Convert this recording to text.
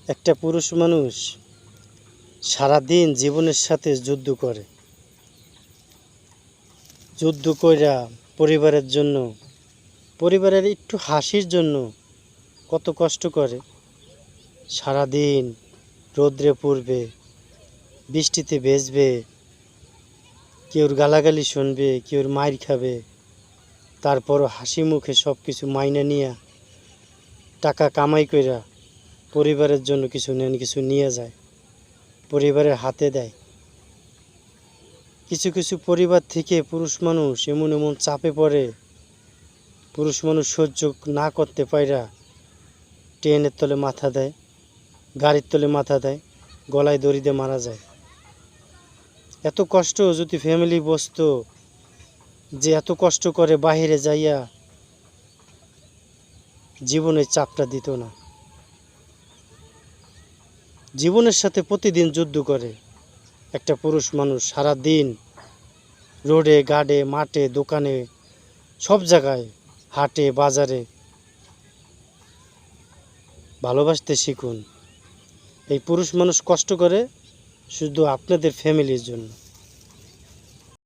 একটা পুরুষ মানুষ সারাদিন জীবনের সাথে যুদ্ধ করে, যুদ্ধ কইরা পরিবারের জন্য, পরিবারের একটু হাসির জন্য কত কষ্ট করে। সারাদিন রোদ্রে পুড়বে, বৃষ্টিতে ভিজবে, কেউর গালাগালি শুনবে, কেউর মাইর খাবে, তারপরও হাসি মুখে সব কিছু মাইনে নিয়ে টাকা কামাই কইরা পরিবারের জন্য কিছু নেন কিছু নিয়ে যায়, পরিবারের হাতে দেয়। কিছু কিছু পরিবার থেকে পুরুষ মানুষ এমন এমন চাপে পড়ে, পুরুষ মানুষ সহ্য না করতে পাইরা ট্রেনের তলে মাথা দেয়, গাড়ির তলে মাথা দেয়, গলায় দড়ি দিয়ে মারা যায়। এত কষ্ট যদি ফ্যামিলি বুঝতো যে এত কষ্ট করে বাহিরে যাইয়া জীবনের চাপটা দিত না। জীবনের সাথে প্রতিদিন যুদ্ধ করে একটা পুরুষ মানুষ, সারা দিন রোডে ঘাটে মাঠে দোকানে সব জায়গায় হাটে বাজারে। ভালোবাসতে শিখুন। এই পুরুষ মানুষ কষ্ট করে শুধু আপনাদের ফ্যামিলির জন্য।